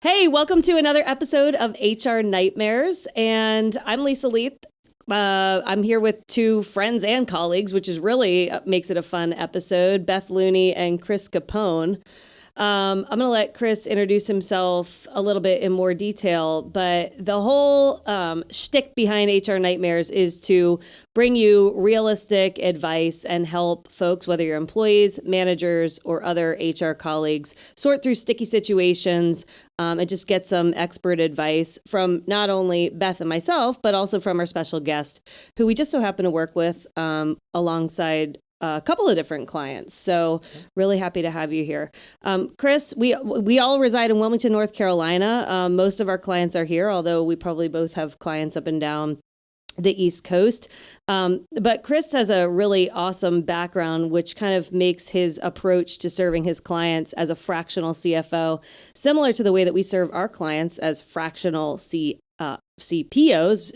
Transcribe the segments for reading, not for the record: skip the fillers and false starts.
Hey, welcome to another episode of HR Nightmares, and I'm Lisa Leath. I'm here with two friends and colleagues, which is really makes it a fun episode, Beth Looney and Chris Capone. I'm going to let Chris introduce himself a little bit in more detail, but the whole shtick behind HR Nightmares is to bring you realistic advice and help folks, whether you're employees, managers, or other HR colleagues, sort through sticky situations and just get some expert advice from not only Beth and myself, but also from our special guest, who we just so happen to work with alongside a couple of different clients. So really happy to have you here. Chris, we all reside in Wilmington, North Carolina. Most of our clients are here, although we probably both have clients up and down the East Coast. But Chris has a really awesome background, which kind of makes his approach to serving his clients as a fractional CFO similar to the way that we serve our clients as fractional CPOs,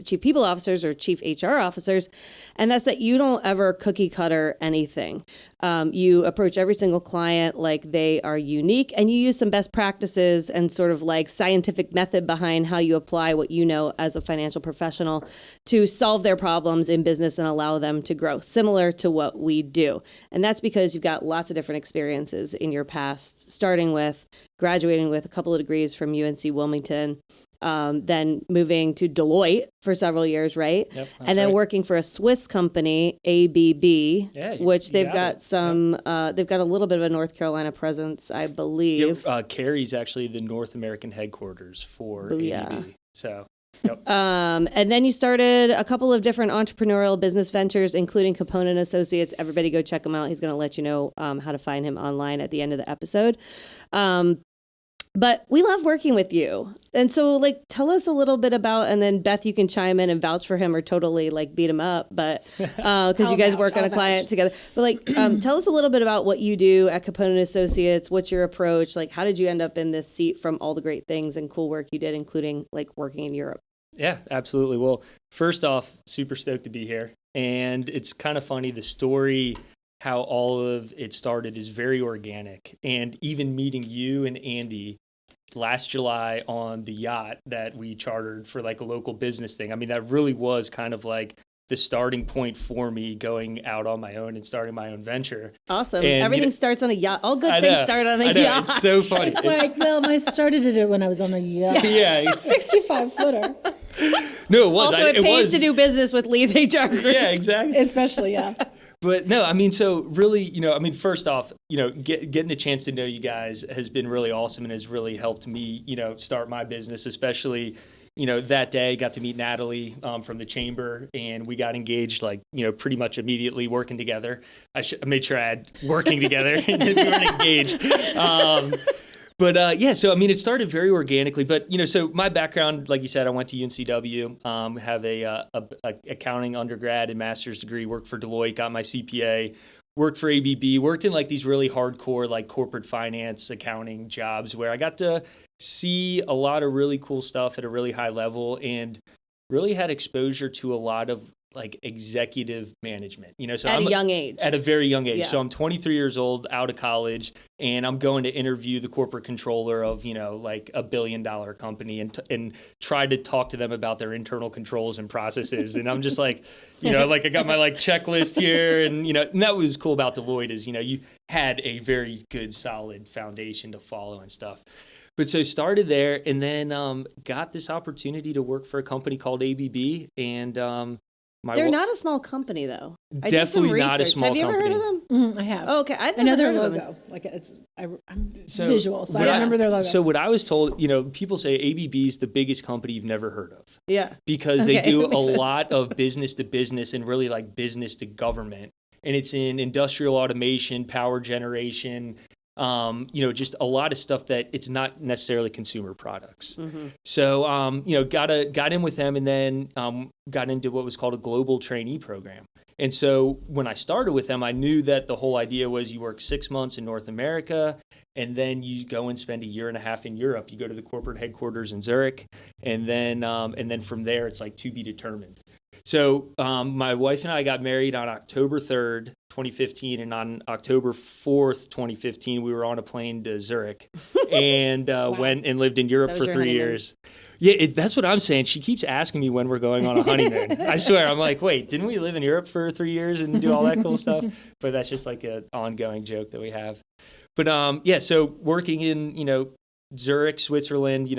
chief people officers or chief HR officers. And that's that you don't ever cookie cutter anything. You approach every single client like they are unique, and you use some best practices and sort of like scientific method behind how you apply what you know as a financial professional to solve their problems in business and allow them to grow, similar to what we do. And that's because you've got lots of different experiences in your past, starting with graduating with a couple of degrees from UNC Wilmington, then moving to Deloitte for several years, right? Yep, and then working for a Swiss company, ABB, which they've got they've got a little bit of a North Carolina presence, I believe. Cary's actually the North American headquarters for ABB. So, and then you started a couple of different entrepreneurial business ventures, including Capone and Associates. Everybody go check him out. He's going to let you know how to find him online at the end of the episode. But we love working with you. And so, tell us a little bit about, and then Beth, you can chime in and vouch for him or totally, beat him up, but because you guys work on a client together. But, tell us a little bit about what you do at Capone and Associates. What's your approach? How did you end up in this seat from all the great things and cool work you did, including, working in Europe? Yeah, absolutely. Well, first off, super stoked to be here. And it's kind of funny, the story, how all of it started is very organic. And even meeting you and Andy last July on the yacht that we chartered for a local business thing. I mean, that really was kind of the starting point for me going out on my own and starting my own venture. Awesome. And, everything starts on a yacht. All good things start on a yacht. It's so funny. I started it when I was on a yacht. Yeah. 65-footer. No, it was. Also, it pays to do business with Leath HR Group. Yeah, exactly. Especially, yeah. But no, I mean, so really, first off, getting a chance to know you guys has been really awesome and has really helped me, start my business, especially, that day got to meet Natalie from the chamber, and we got engaged, pretty much immediately working together. I made sure I had working together and we weren't engaged. But so, I mean, it started very organically. But, so my background, like you said, I went to UNCW, have a accounting undergrad and master's degree, worked for Deloitte, got my CPA, worked for ABB, worked in these really hardcore, corporate finance accounting jobs where I got to see a lot of really cool stuff at a really high level and really had exposure to a lot of executive management, so at a young age. At a very young age. Yeah. So I'm 23 years old, out of college, and I'm going to interview the corporate controller of, a $1 billion company and try to talk to them about their internal controls and processes. And I'm just I got my checklist here, and, and that was cool about Deloitte is, you had a very good, solid foundation to follow and stuff. But so started there and then got this opportunity to work for a company called ABB, and they're not a small company, though. Definitely not a small company. Have you ever heard of them? I have. Oh, okay. I know their heard logo. I'm visual, so I remember their logo. So what I was told, people say ABB is the biggest company you've never heard of. Yeah. Because they do a lot of business to business and really business to government. And it's in industrial automation, power generation, just a lot of stuff that it's not necessarily consumer products. Mm-hmm. So, got in with them and then got into what was called a global trainee program. And so when I started with them, I knew that the whole idea was you work 6 months in North America and then you go and spend a year and a half in Europe. You go to the corporate headquarters in Zurich, and then from there it's to be determined. So my wife and I got married on October 3rd, 2015, and on October 4th, 2015, we were on a plane to Zurich and went and lived in Europe for 3 years. Yeah, that's what I'm saying. She keeps asking me when we're going on a honeymoon. I swear, I'm like, wait, didn't we live in Europe for 3 years and do all that cool stuff? But that's just like an ongoing joke that we have. But so working in, Zurich, Switzerland,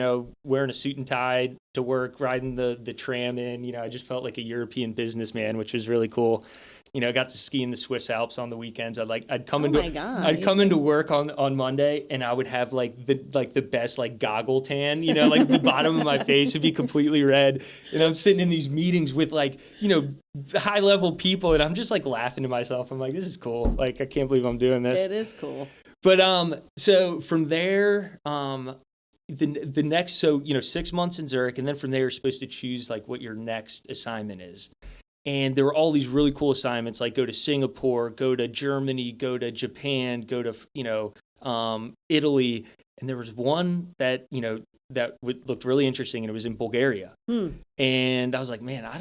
wearing a suit and tie to work, riding the tram in, I just felt like a European businessman, which was really cool. I got to ski in the Swiss Alps on the weekends. I'd come into work on Monday, and I would have the best goggle tan, the bottom of my face would be completely red. And I'm sitting in these meetings with high level people, and I'm just laughing to myself. I'm like, this is cool. I can't believe I'm doing this. It is cool. But so from there, the next 6 months in Zurich, and then from there you're supposed to choose what your next assignment is. And there were all these really cool assignments, like go to Singapore, go to Germany, go to Japan, go to Italy. And there was one that looked really interesting, and it was in Bulgaria. And I was like, man, all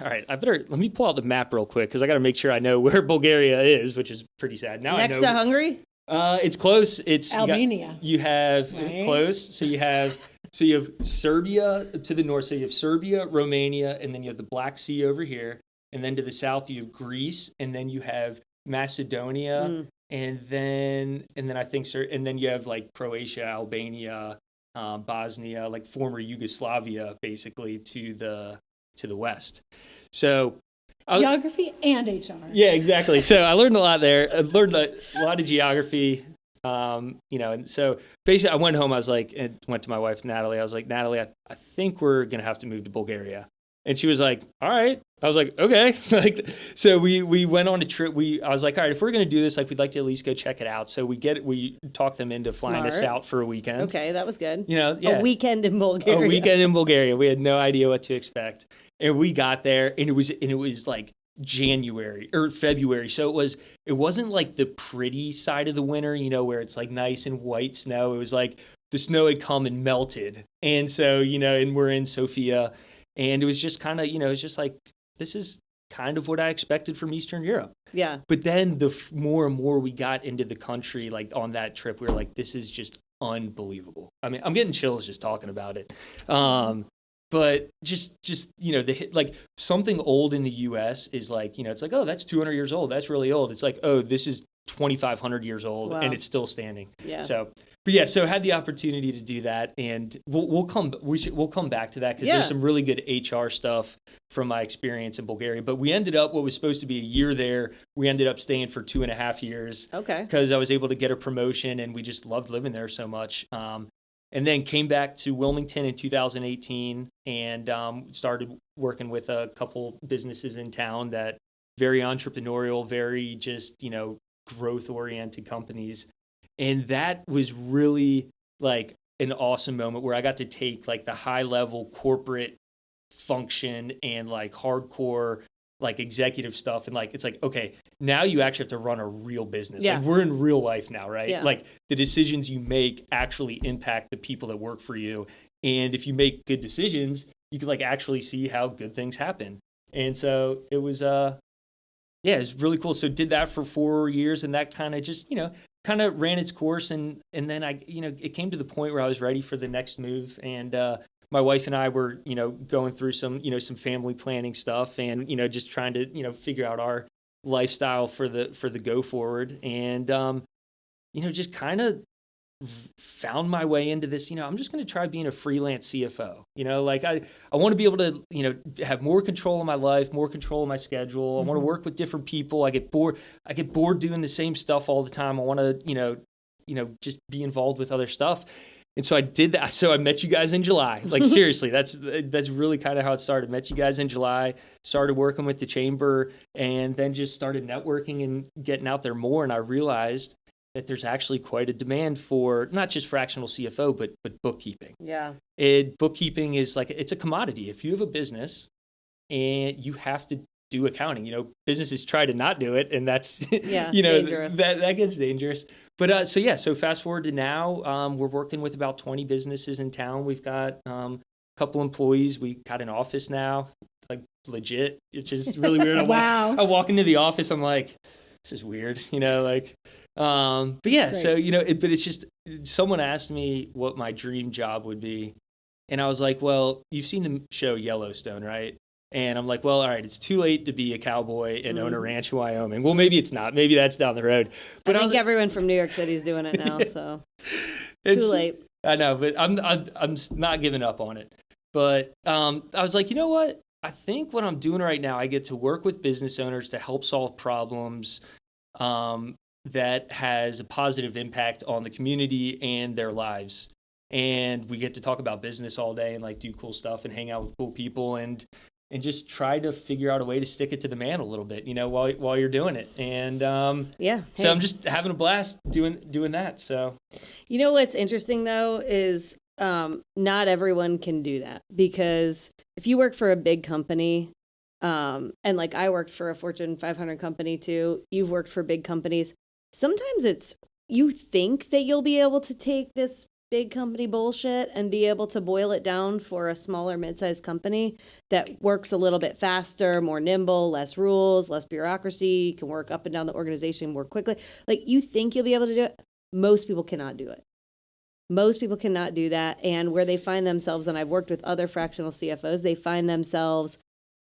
right, let me pull out the map real quick because I got to make sure I know where Bulgaria is, which is pretty sad. Now next I know. to Hungary? It's close. It's Albania. You have right? Close. So you have Serbia to the north. So you have Serbia, Romania, and then you have the Black Sea over here. And then to the south you have Greece, and then you have Macedonia, and then I think and then you have Croatia, Albania, Bosnia, former Yugoslavia, basically to the west. So. Geography and HR. Yeah, exactly. So I learned a lot there. I learned a lot of geography, and so basically I went home. I was and went to my wife, Natalie. I was like, Natalie, I think we're going to have to move to Bulgaria. And she was like, all right. I was like, okay. So we went on a trip. I was like, all right, if we're going to do this, we'd like to at least go check it out. So we talked them into flying us out for a weekend. Okay, that was good. Yeah. A weekend in Bulgaria. A weekend in Bulgaria. We had no idea what to expect. And we got there, and it was January or February. So it wasn't the pretty side of the winter, where it's nice and white snow. It was the snow had come and melted. And so, and we're in Sofia, and it was just kind of, it's just this is kind of what I expected from Eastern Europe. Yeah. But then the more and more we got into the country, on that trip, we were this is just unbelievable. I mean, I'm getting chills just talking about it. But just something old in the U.S. is it's oh, that's 200 years old. That's really old. It's oh, this is 2,500 years old, and it's still standing. Yeah. So, so I had the opportunity to do that, and we'll come back to that because there's some really good HR stuff from my experience in Bulgaria. But we ended up what was supposed to be a year there. We ended up staying for 2.5 years. Okay. Because I was able to get a promotion, and we just loved living there so much. And then came back to Wilmington in 2018 and started working with a couple businesses in town that very entrepreneurial, very just, growth-oriented companies. And that was really an awesome moment where I got to take the high-level corporate function and hardcore executive stuff and it's okay, now you actually have to run a real business. We're in real life now, right? Yeah. The decisions you make actually impact the people that work for you, and if you make good decisions you can actually see how good things happen. And so it was it's really cool. So did that for 4 years, and that kind of just kind of ran its course, and then I it came to the point where I was ready for the next move, and my wife and I were, going through some family planning stuff and, just trying to, figure out our lifestyle for the go forward. And, just kind of found my way into this, I'm just going to try being a freelance CFO. I want to be able to, have more control of my life, more control of my schedule. I want to work with different people. I get bored doing the same stuff all the time. I want to, just be involved with other stuff. And so I did that. So I met you guys in July. Seriously, that's really kind of how it started. Met you guys in July, started working with the chamber, and then just started networking and getting out there more. And I realized that there's actually quite a demand for not just fractional CFO, but bookkeeping. Yeah. Bookkeeping is it's a commodity. If you have a business and you have to do accounting, businesses try to not do it, and that's, dangerous. That gets dangerous. But so fast forward to now, we're working with about 20 businesses in town. We've got a couple employees. We got an office now, legit, which is really weird. Wow. I walk into the office, I'm like, this is weird, like, but yeah, right. So, but it's just, someone asked me what my dream job would be. And I was like, well, you've seen the show Yellowstone, right? And I'm like, well, all right, it's too late to be a cowboy and own a ranch in Wyoming. Well, maybe it's not. Maybe that's down the road. But I think everyone from New York City is doing it now, so too late. I know, but I'm not giving up on it. But I was like, you know what? I think what I'm doing right now, I get to work with business owners to help solve problems that has a positive impact on the community and their lives. And we get to talk about business all day and like do cool stuff and hang out with cool people and just try to figure out a way to stick it to the man a little bit, while you're doing it. And so I'm just having a blast doing that. So, what's interesting though is not everyone can do that, because if you work for a big company, and like I worked for a Fortune 500 company too, you've worked for big companies. Sometimes you think that you'll be able to take this big company bullshit and be able to boil it down for a smaller mid-sized company that works a little bit faster, more nimble, less rules, less bureaucracy, can work up and down the organization more quickly. Like, you think you'll be able to do it. Most people cannot do it. Most people cannot do that. And where they find themselves, and I've worked with other fractional CFOs, they find themselves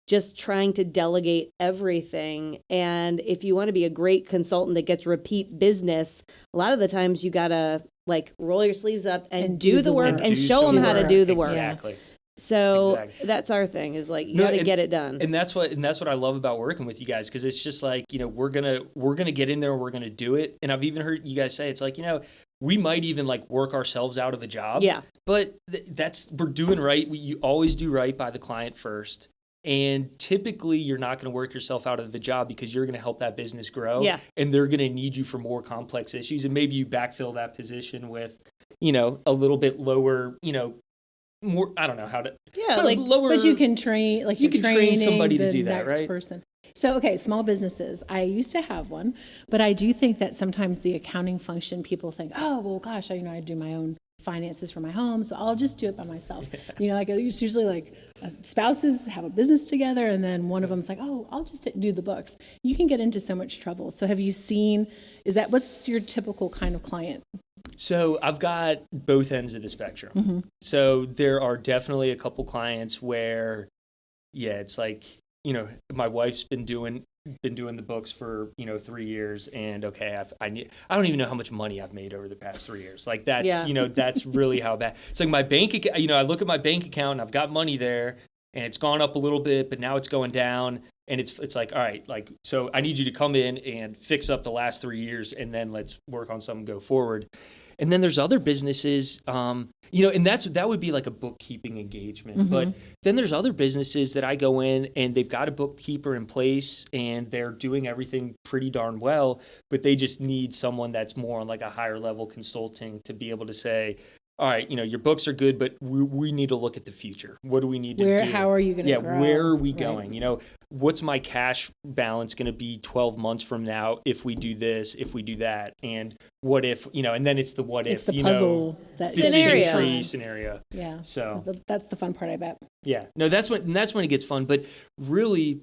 just trying to delegate everything. And if you want to be a great consultant that gets repeat business, a lot of the times you got to like roll your sleeves up and do the work and show them how to do the work. Exactly. So that's our thing, is like, you got to get it done. And that's what I love about working with you guys, because it's just like, we're gonna get in there and we're gonna do it. And I've even heard you guys say, it's like, we might even like work ourselves out of a job. Yeah. But we're doing right. You always do right by the client first. And typically you're not going to work yourself out of the job, because you're going to help that business grow. Yeah. And they're going to need you for more complex issues. And maybe you backfill that position with, a little bit lower, more, I don't know how to. Yeah, like lower. But you can train, like you can train somebody to do that, right? Person. So, okay, small businesses. I used to have one, but I do think that sometimes the accounting function, people think, oh, well, gosh, I do my own finances for my home, so I'll just do it by myself. Like it's usually like spouses have a business together, and then one of them's like, oh, I'll just do the books. You can get into so much trouble. So have you seen, what's your typical kind of client? So I've got both ends of the spectrum. Mm-hmm. So there are definitely a couple clients where, it's like, my wife's been doing the books for 3 years, and I don't even know how much money I've made over the past 3 years. Like that's that's really how bad. It's like my bank account. I look at my bank account and I've got money there, and it's gone up a little bit, but now it's going down, and it's like, all right, like, so I need you to come in and fix up the last 3 years, and then let's work on something, go forward. And then there's other businesses, and that would be like a bookkeeping engagement. Mm-hmm. But then there's other businesses that I go in and they've got a bookkeeper in place and they're doing everything pretty darn well, but they just need someone that's more on like a higher level consulting to be able to say, all right, your books are good, but we need to look at the future. What do we need to do? How are you going to grow? Where are we going? What's my cash balance going to be 12 months from now if we do this, if we do that? And what if, and then it's the what if, the puzzle, that decision tree scenario. Yeah. So that's the fun part, I bet. Yeah. No, that's when it gets fun. But really,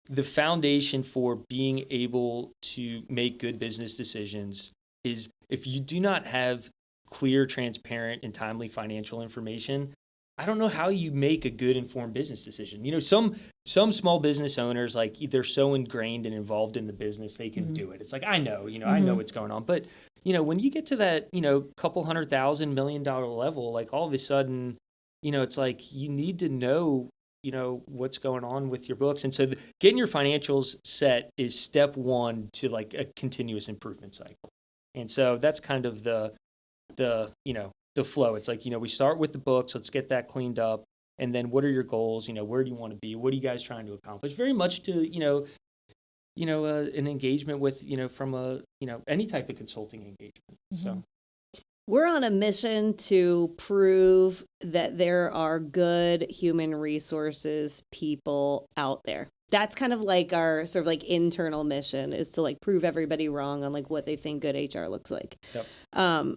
the foundation for being able to make good business decisions is, if you do not have clear, transparent, and timely financial information, I don't know how you make a good informed business decision. Some small business owners, like, they're so ingrained and involved in the business, they can do it. It's like, I know, I know what's going on. But, when you get to that, couple $100,000, $1 million level, like, all of a sudden, it's like, you need to know, what's going on with your books. And so getting your financials set is step one to like a continuous improvement cycle. And so that's kind of the flow. It's like, we start with the books, let's get that cleaned up. And then what are your goals? Where do you want to be? What are you guys trying to accomplish? Very much to, an engagement with, from any type of consulting engagement. Mm-hmm. So we're on a mission to prove that there are good human resources people out there. That's kind of like our sort of like internal mission, is to like prove everybody wrong on like what they think good HR looks like. Yep.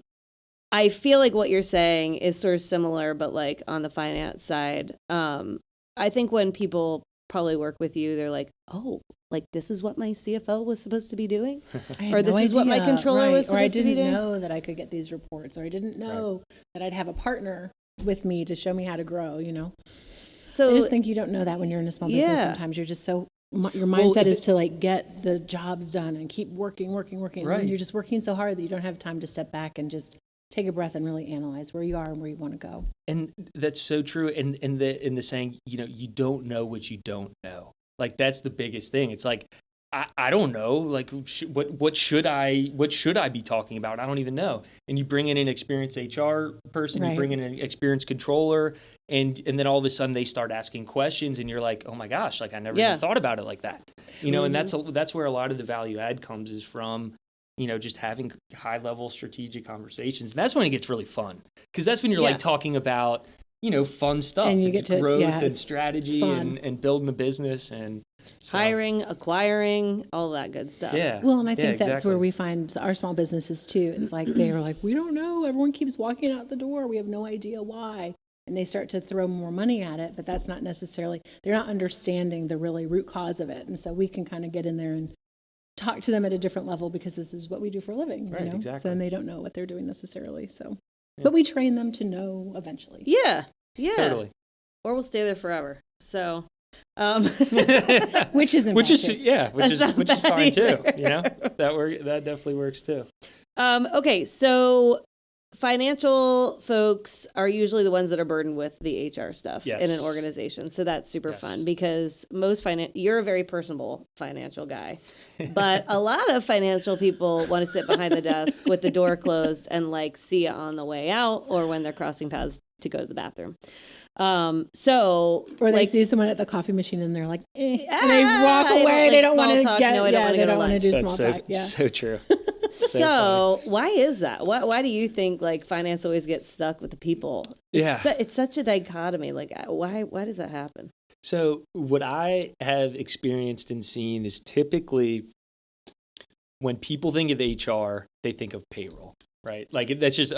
I feel like what you're saying is sort of similar, but like on the finance side. I think when people probably work with you, they're like, oh, like, this is what my CFO was supposed to be doing? I had Or this no is what my idea, controller right. was Or I supposed to be didn't doing? know that I could get these reports, or I didn't know that I'd have a partner with me to show me how to grow, So I just think you don't know that when you're in a small business. Yeah. Sometimes you're just so, your mindset is to like get the jobs done and keep working. Right. And you're just working so hard that you don't have time to step back and just take a breath and really analyze where you are and where you want to go. And that's so true. And in the saying, you don't know what you don't know. Like, that's the biggest thing. It's like, I don't know, like, what should I be talking about? I don't even know. And you bring in an experienced HR person, you Right. bring in an experienced controller, and then all of a sudden they start asking questions, and you're like, oh my gosh, like, I never even thought about it like that. And that's where a lot of the value add comes, is from, just having high level strategic conversations. And that's when it gets really fun, because that's when you're like talking about, fun stuff, And you it's get to- growth yeah, and it's strategy fun. and building the business and so. hiring, acquiring, all that good stuff. Yeah. Well, and I think that's exactly. where we find our small businesses too. It's like they're like, we don't know. Everyone keeps walking out the door. We have no idea why. And they start to throw more money at it, but that's not necessarily, they're not understanding the really root cause of it. And so we can kind of get in there and talk to them at a different level, because this is what we do for a living. Right, exactly. So, and they don't know what they're doing necessarily. So, but we train them to know eventually. Yeah. Totally. Or we'll stay there forever. So, Which isn't Which bad is too. which is not bad fine too. either. That definitely works too. okay, so financial folks are usually the ones that are burdened with the HR stuff Yes. in an organization. So that's super Yes. fun, because you're a very personable financial guy, but a lot of financial people want to sit behind the desk with the door closed and like see you on the way out, or when they're crossing paths to go to the bathroom. So Or they like, see someone at the coffee machine and they're like, and they walk I don't away. like They don't small want to talk. get. No, I don't wanna they go to don't want to lunch. do That's small talk. Yeah. so true. So why is that? Why do you think like finance always gets stuck with the people? It's such a dichotomy. Like, why does that happen? So what I have experienced and seen is, typically when people think of HR, they think of payroll, right? Like, that's just,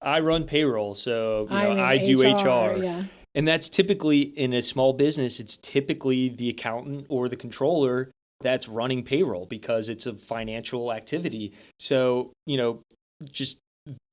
I run payroll, so I do HR. Yeah. And that's typically, in a small business, it's typically the accountant or the controller that's running payroll, because it's a financial activity. So,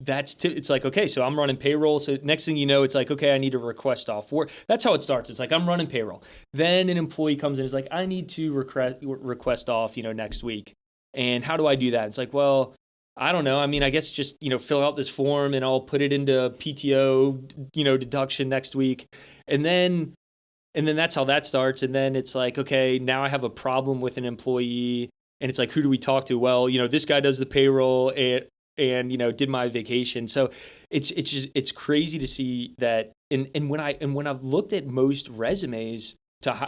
it's like, okay, so I'm running payroll. So next thing you know, it's like, okay, I need to request off work. That's how it starts. It's like, I'm running payroll. Then an employee comes in and is like, I need to request off, next week. And how do I do that? It's like, well, I don't know. I mean, I guess just, fill out this form and I'll put it into PTO, deduction next week. And then that's how that starts. And then it's like, okay, now I have a problem with an employee, and it's like, who do we talk to? Well, this guy does the payroll and did my vacation. So it's crazy to see that. And when I've looked at most resumes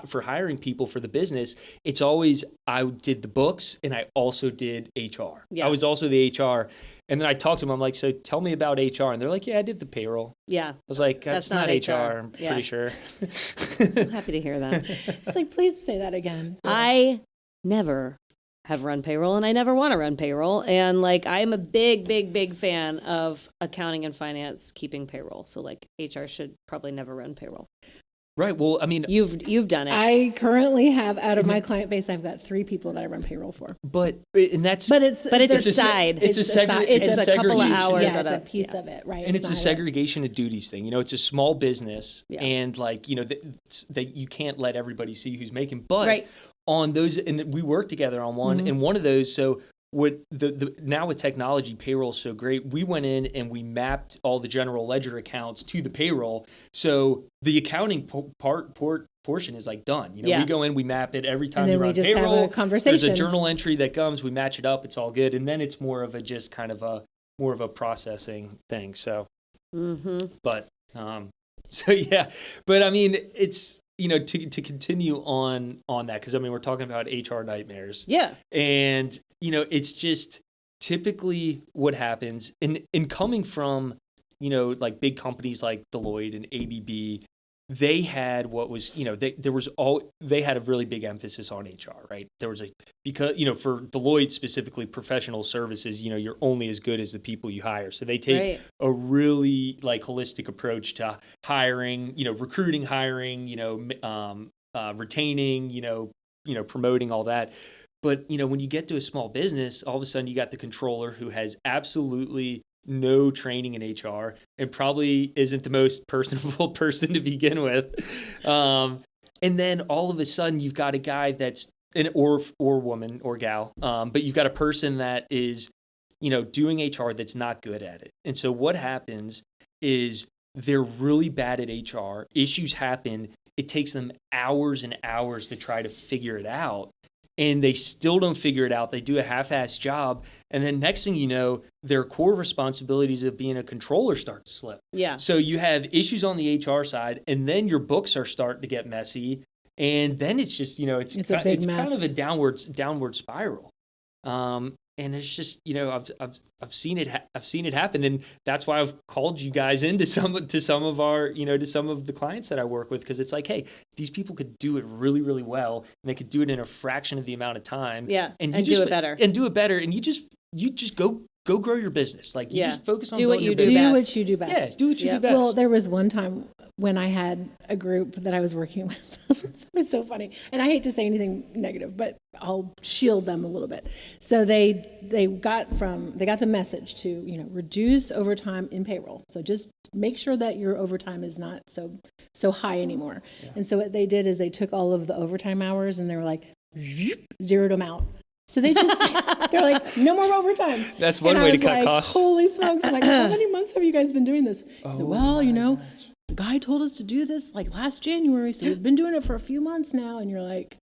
for hiring people for the business, it's always, I did the books and I also did HR. Yeah. I was also the HR. And then I talked to them. I'm like, so tell me about HR. And they're like, yeah, I did the payroll. Yeah. I was like, that's not HR. I'm pretty sure. So happy to hear that. It's like, please say that again. I never have run payroll, and I never want to run payroll. And like, I'm a big, big, big fan of accounting and finance keeping payroll. So like, HR should probably never run payroll. Right. Well, I mean, You've done it. I currently have, out of my client base, I've got 3 people that I run payroll for. but it's a side. It's a a couple of segregation. hours. Yeah, at it's a piece of it, right? And it's a not segregation of duties thing. It's a small business, Yeah. and like, that you can't let everybody see who's making. But Right. on those, and we worked together on one, and one of those. So what the now with technology, payroll is so great. We went in and we mapped all the general ledger accounts to the payroll. So the accounting portion is like done. Yeah. We go in, we map it every time And then we we run just have a payroll. There's a conversation. journal entry that comes, we match it up, it's all good, and then it's more of a processing thing. So, but so yeah, but I mean, it's to continue on that, because I mean, we're talking about HR nightmares. Yeah. And it's just typically what happens in coming from like big companies like Deloitte and ABB. They had what was, they had a really big emphasis on HR, right? There was because for Deloitte specifically, professional services, you're only as good as the people you hire. So they take a really like holistic approach to hiring, recruiting, hiring, retaining, promoting all that. But, when you get to a small business, all of a sudden you got the controller who has absolutely no training in HR and probably isn't the most personable person to begin with. And then all of a sudden you've got a guy that's or woman or gal, but you've got a person that is, doing HR that's not good at it. And so what happens is they're really bad at HR. Issues happen. It takes them hours and hours to try to figure it out. And they still don't figure it out. They do a half-assed job. And then next thing you know, their core responsibilities of being a controller start to slip. Yeah. So you have issues on the HR side, and then your books are starting to get messy. And then it's just, it's kind of a downward spiral. And it's just, I've seen it happen, and that's why I've called you guys into some of the clients that I work with, because it's like, hey, these people could do it really, really well, and they could do it in a fraction of the amount of time. Yeah, and do it better. And you just go grow your business. Like you just focus on do what you do. Do what you do best. Yeah, do what you do best. Well, there was one time when I had a group that I was working with. It was so funny. And I hate to say anything negative, but I'll shield them a little bit. So they got the message to, reduce overtime in payroll. So just make sure that your overtime is not so high anymore. Yeah. And so what they did is they took all of the overtime hours and they were like, zeroed them out. So they're like, no more overtime. That's one way to cut costs. Holy smokes. I'm like, how many months have you guys been doing this? I said, well, the guy told us to do this like last January. So we've been doing it for a few months now. And you're like,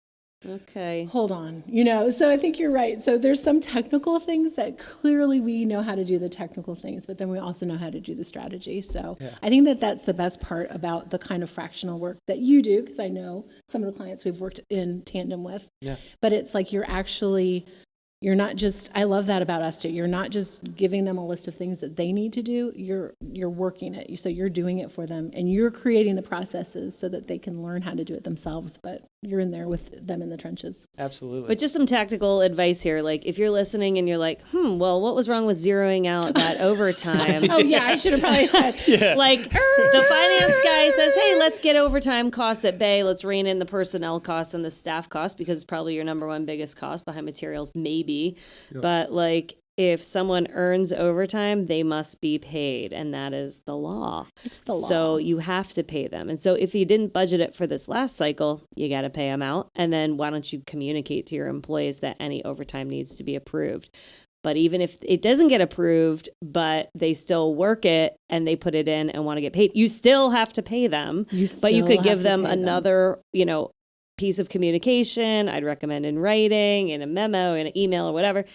okay, hold on, so I think you're right. So there's some technical things that clearly we know how to do the technical things, but then we also know how to do the strategy. So yeah. I think that's the best part about the kind of fractional work that you do, because I know some of the clients we've worked in tandem with. Yeah. But it's like you're not just, I love that about us too. You're not just giving them a list of things that they need to do. You're working it. So you're doing it for them, and you're creating the processes so that they can learn how to do it themselves, but you're in there with them in the trenches. Absolutely. But just some tactical advice here. Like if you're listening and you're like, well, what was wrong with zeroing out that overtime? Oh yeah, I should have probably said. Yeah. Like the finance guy says, hey, let's get overtime costs at bay. Let's rein in the personnel costs and the staff costs, because it's probably your number one biggest cost behind materials, maybe. Yep. But like if someone earns overtime, they must be paid, and that is the law. It's the law. So you have to pay them. And so if you didn't budget it for this last cycle, you got to pay them out. And then why don't you communicate to your employees that any overtime needs to be approved? But even if it doesn't get approved, but they still work it and they put it in and want to get paid, you still have to pay them. But you could give them another, piece of communication. I'd recommend in writing, in a memo, in an email, or whatever.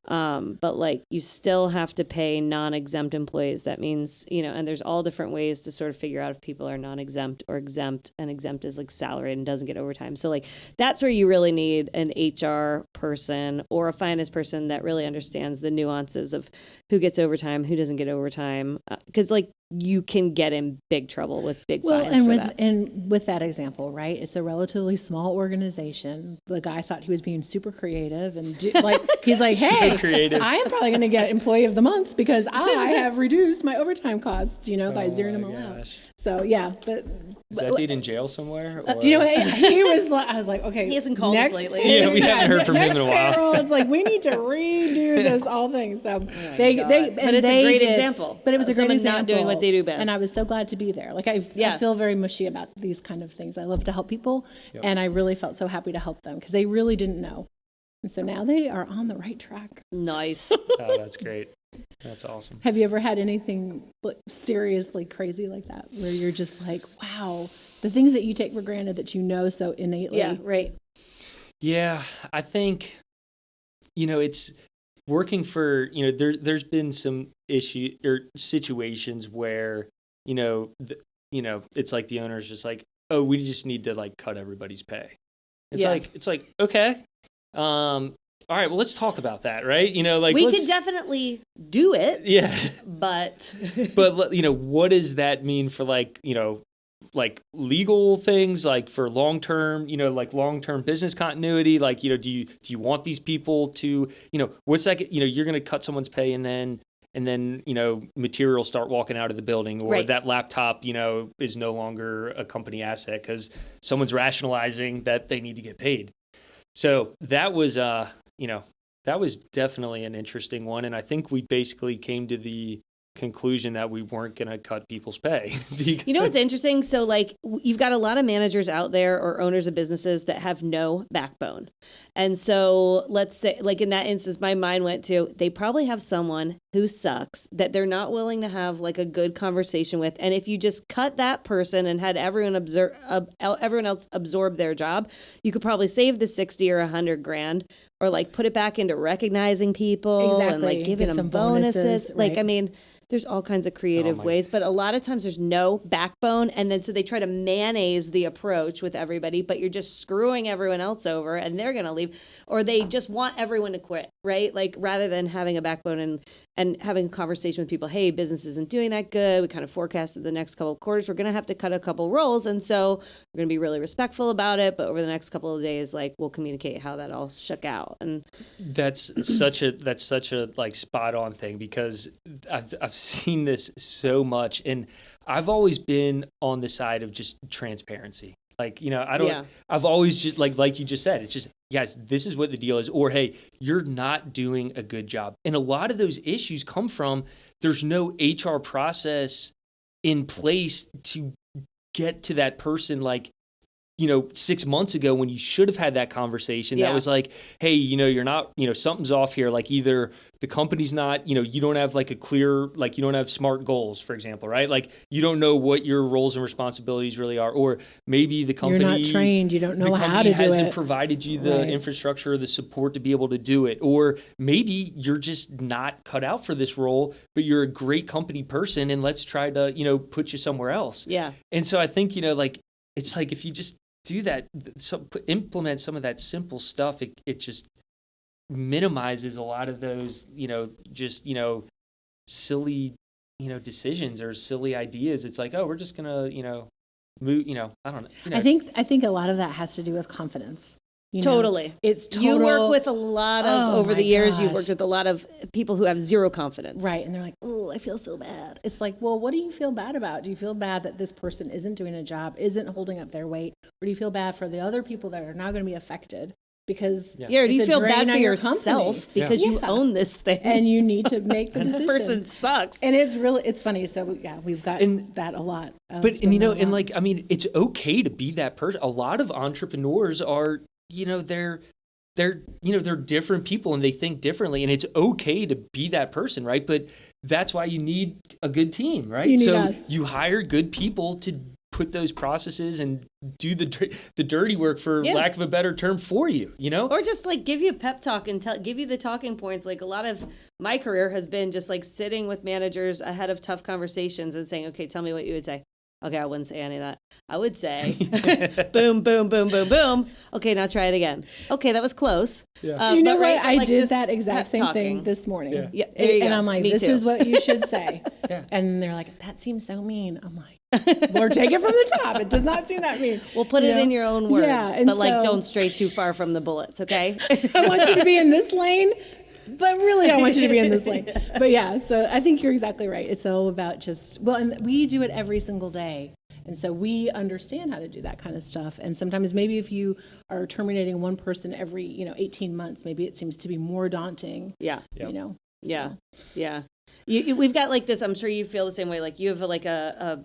But like you still have to pay non-exempt employees. That means, and there's all different ways to sort of figure out if people are non-exempt or exempt, and exempt is like salaried and doesn't get overtime. So like that's where you really need an HR person or a finance person that really understands the nuances of who gets overtime, who doesn't get overtime. Because like you can get in big trouble with big fines for that. And with that example, right? It's a relatively small organization. The guy thought he was being super creative, and he's like, hey, creative. I am probably going to get employee of the month because I have reduced my overtime costs, by zeroing them all out. So yeah, but is that dude in jail somewhere? Or? He was like, I was like, okay, he hasn't called us lately. Yeah, we haven't heard from him in a while. Payroll, it's like we need to redo this whole thing. So but it's a great example. But it was a great example. Not doing what they do best. And I was so glad to be there. Like I feel very mushy about these kind of things. I love to help people, and I really felt so happy to help them because they really didn't know. And so now they are on the right track. Nice. Oh, that's great. That's awesome. Have you ever had anything seriously crazy like that where you're just like, wow, the things that you take for granted that so innately? Yeah, right. Yeah, I think, it's working for, there's been some issue or situations where, it's like the owner's just like, oh, we just need to like cut everybody's pay. It's like, okay. All right, well, let's talk about that, right? We could definitely do it. Yeah. But what does that mean for like legal things, like for long-term, long-term business continuity? Like, do you want these people to, what's that, you're going to cut someone's pay and then, materials start walking out of the building, or right. That laptop, is no longer a company asset because someone's rationalizing that they need to get paid. So that was, that was definitely an interesting one. And I think we basically came to the conclusion that we weren't going to cut people's pay. You know what's interesting? So like you've got a lot of managers out there or owners of businesses that have no backbone. And so let's say like in that instance, my mind went to, they probably have someone who sucks that they're not willing to have like a good conversation with. And if you just cut that person and had everyone else absorb their job, you could probably save the 60 or 100 grand or like put it back into recognizing people and like giving them bonuses. Right. Like, I mean, there's all kinds of creative ways, but a lot of times there's no backbone. And then so they try to mayonnaise the approach with everybody, but you're just screwing everyone else over and they're going to leave, or they just want everyone to quit, right? Like rather than having a backbone and having a conversation with people, hey, business isn't doing that good. We kind of forecasted the next couple of quarters, we're going to have to cut a couple roles. And so we're going to be really respectful about it. But over the next couple of days, like we'll communicate how that all shook out. And that's such a like spot on thing, because I've seen this so much, and I've always been on the side of just transparency. Like, I've always just like you just said, it's just, guys, this is what the deal is, or hey, you're not doing a good job. And a lot of those issues come from there's no HR process in place to get to that person, like, 6 months ago when you should have had that conversation that was like, hey, you're not, something's off here. Like either the company's not, you don't have like a clear, like you don't have SMART goals, for example, right? Like you don't know what your roles and responsibilities really are. Or maybe the company, you're not trained, you don't know how to do it. Hasn't provided you the infrastructure or the support to be able to do it. Or maybe you're just not cut out for this role, but you're a great company person and let's try to, put you somewhere else. Yeah. And so I think, like, it's like if you just do that, implement some of that simple stuff, it just minimizes a lot of those, silly, decisions or silly ideas. It's like, oh, we're just gonna, move, I don't know. I think a lot of that has to do with confidence. Totally. It's total. You work with a lot of, over the years, you've gosh. worked with a lot of people who have zero confidence. Right. And they're like, oh, I feel so bad. It's like, well, what do you feel bad about? Do you feel bad that this person isn't doing a job, isn't holding up their weight? Or do you feel bad for the other people that are now going to be affected? Because do you feel bad for yourself because you own this thing and you need to make the decision? This person sucks. And it's funny. So we've got that a lot. And like, I mean, it's okay to be that person. A lot of entrepreneurs are, they're different people and they think differently, and it's okay to be that person, right? But that's why you need a good team, right? You need us. You hire good people to put those processes and do the dirty work, for lack of a better term, for you, Or just like give you a pep talk and give you the talking points. Like a lot of my career has been just like sitting with managers ahead of tough conversations and saying, okay, tell me what you would say. Okay, I wouldn't say any of that. I would say, boom, boom, boom, boom, boom. Okay, now try it again. Okay, that was close. Yeah. Do you know what? I did that exact same thing this morning. Yeah. And I'm like, this is what you should say. And they're like, that seems so mean. I'm like, Lord, take it from the top. It does not seem that mean. We'll put it in your own words, but like, so, don't stray too far from the bullets, okay? I want you to be in this lane, but really I want you to be in this lane. But so I think you're exactly right. It's all about and we do it every single day. And so we understand how to do that kind of stuff. And sometimes maybe if you are terminating one person every, 18 months, maybe it seems to be more daunting. Yeah. So. Yeah. We've got like this, I'm sure you feel the same way. Like you have like a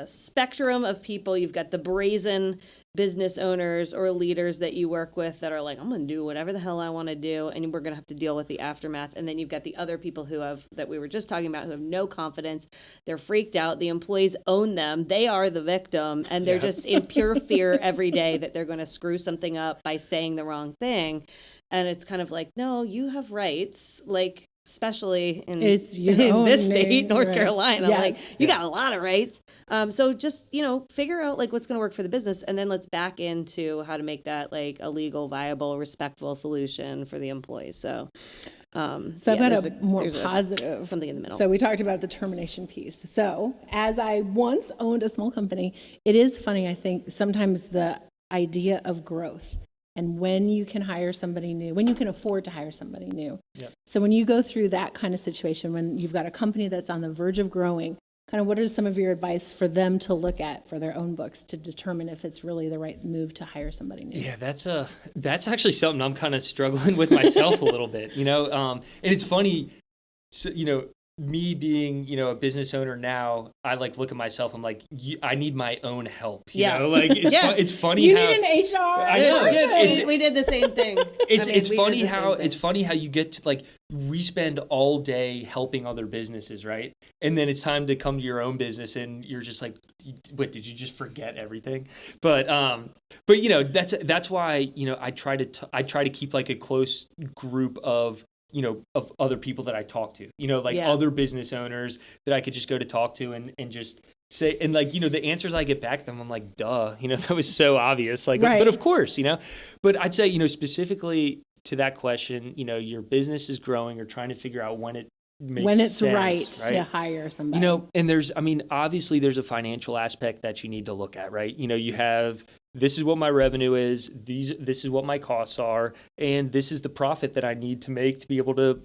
spectrum of people. You've got the brazen business owners or leaders that you work with that are like, I'm going to do whatever the hell I want to do, and we're going to have to deal with the aftermath. And then you've got the other people that we were just talking about, who have no confidence. They're freaked out. The employees own them. They are the victim, and they're just in pure fear every day that they're going to screw something up by saying the wrong thing. And it's kind of like, no, you have rights. Like, especially in this state, North Carolina. Yes. Like, you got a lot of rights. So just, figure out like what's going to work for the business, and then let's back into how to make that like a legal, viable, respectful solution for the employees. So I've got a more positive something in the middle. So we talked about the termination piece. So as I once owned a small company, it is funny, I think, sometimes the idea of growth. And when you can hire somebody new, when you can afford to hire somebody new. Yep. So when you go through that kind of situation, when you've got a company that's on the verge of growing, kind of what are some of your advice for them to look at for their own books to determine if it's really the right move to hire somebody new? Yeah, that's actually something I'm kind of struggling with myself a little bit, and it's funny, so, me being, a business owner now, I look at myself, I'm like, I need my own help, it's funny you how need an HR. I know. We did the same thing. It's funny how you get to we spend all day helping other businesses, right? And then it's time to come to your own business and you're just like, what, did you just forget everything? But that's why, I try to keep a close group of other people that I talk to, other business owners that I could just go to talk to and just say, and the answers I get back to them, I'm like, duh, that was so obvious. Right. But of course, but I'd say, specifically to that question, your business is growing or trying to figure out when it makes when it's sense, right to hire somebody. And obviously there's a financial aspect that you need to look at, right? You have, this is what my revenue is, this is what my costs are, and this is the profit that I need to make to be able to,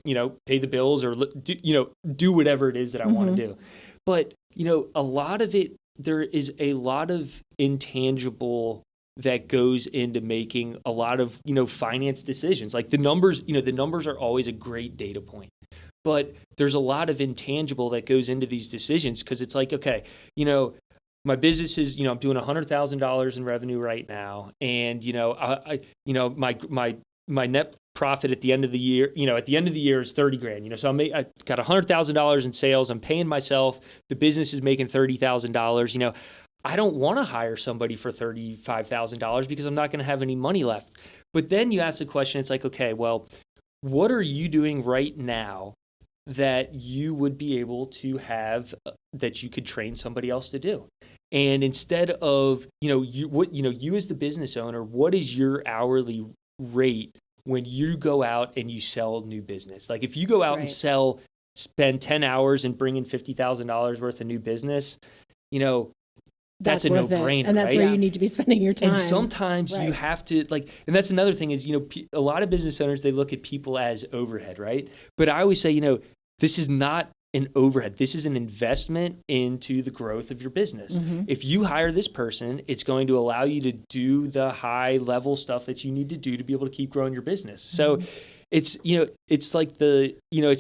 pay the bills or do whatever it is that I want to do. But, a lot of it, there is a lot of intangible that goes into making a lot of, finance decisions. The numbers are always a great data point. But there's a lot of intangible that goes into these decisions because it's okay, my business is, I'm doing $100,000 in revenue right now, and my net profit at the end of the year, is $30,000. So I got $100,000 in sales. I'm paying myself. The business is making $30,000. I don't want to hire somebody for $35,000 because I'm not going to have any money left. But then you ask the question, it's okay, well, what are you doing right now that you would be able to have that you could train somebody else to do? And instead of, you as the business owner, what is your hourly rate when you go out and you sell new business? If you go out and spend 10 hours and bring in $50,000 worth of new business, that's a no-brainer, and that's right? where you need to be spending your time. And sometimes you have to, and that's another thing is, a lot of business owners, they look at people as overhead, right? But I always say, this is not an overhead. This is an investment into the growth of your business. If you hire this person, it's going to allow you to do the high-level stuff that you need to do to be able to keep growing your business. So it's, it's it's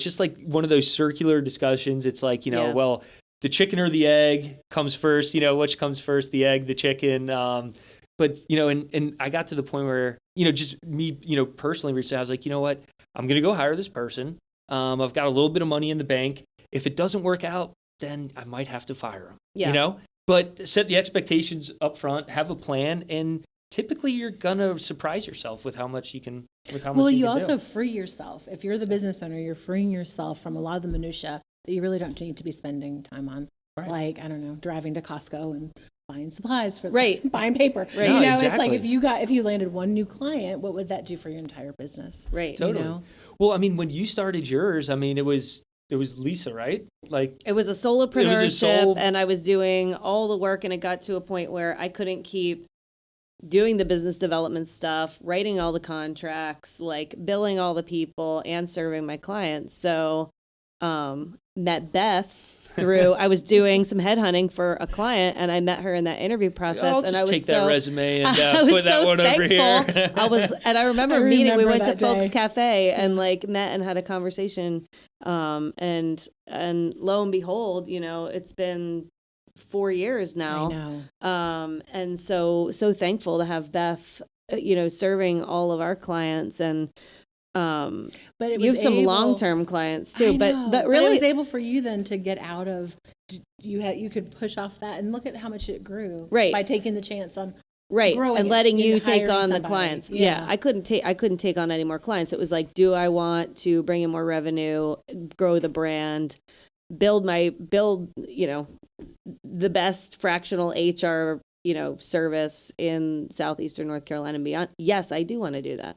just one of those circular discussions. It's well, the chicken or the egg comes first, which comes first, the egg, the chicken. But, and I got to the point where, just me, personally reached out. I was like, you know what, I'm going to go hire this person. I've got a little bit of money in the bank. If it doesn't work out, then I might have to fire him, but set the expectations up front, have a plan. And typically you're going to surprise yourself with how much you can, Well, you also free yourself. If you're the business owner, you're freeing yourself from a lot of the minutia that you really don't need to be spending time on. Right. I don't know, driving to Costco and buying supplies for buying paper. Right. No, exactly. it's if you landed one new client, what would that do for your entire business? Right. Totally. Well, when you started yours, it was Lisa, right? It was a solopreneurship, and I was doing all the work, and it got to a point where I couldn't keep doing the business development stuff, writing all the contracts, billing all the people, and serving my clients. So, met Beth through, I was doing some headhunting for a client, and I met her in that interview process. I'll and I was take that resume and put that one thankful. over here. I remember meeting. We went to that day. Folks Cafe and met and had a conversation. And lo and behold, it's been 4 years now. I know. And so thankful to have Beth, serving all of our clients and. But it was you have some long-term clients too, but really it was able for you then to get out of, you could push off that and look at how much it grew by taking the chance on growing and letting you and take on somebody. the clients. Yeah. I couldn't take on any more clients. It was do I want to bring in more revenue, grow the brand, build the best fractional HR service in Southeastern North Carolina and beyond? Yes, I do want to do that.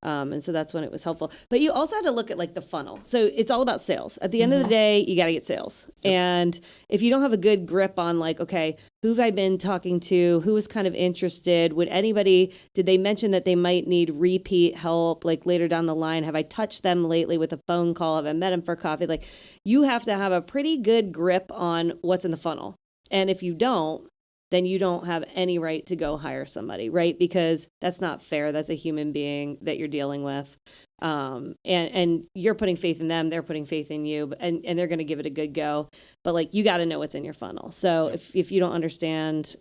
And so that's when it was helpful. But you also had to look at like the funnel. So it's all about sales. At the end of the day, you got to get sales. Yep. And if you don't have a good grip on like, okay, who have I been talking to? Who was kind of interested? Did they mention that they might need repeat help like later down the line? Have I touched them lately with a phone call? Have I met them for coffee? Like you have to have a pretty good grip on what's in the funnel. And if you don't, then you don't have any right to go hire somebody, right? Because that's not fair. That's a human being that you're dealing with. And you're putting faith in them, they're putting faith in you, and they're going to give it a good go. But like, you got to know what's in your funnel. So if you don't understand,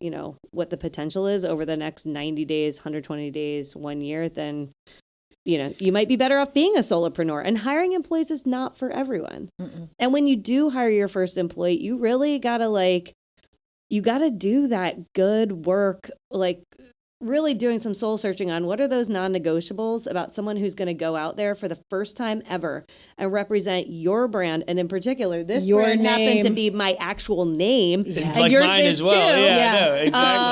what the potential is over the next 90 days, 120 days, 1 year, then, you might be better off being a solopreneur. And hiring employees is not for everyone. Mm-mm. And when you do hire your first employee, you really got to you got to do that good work, like really doing some soul searching on what are those non-negotiables about someone who's going to go out there for the first time ever and represent your brand. And in particular, this brand happened to be my actual name. Yeah. And like yours mine is as well. too. Yeah, I know,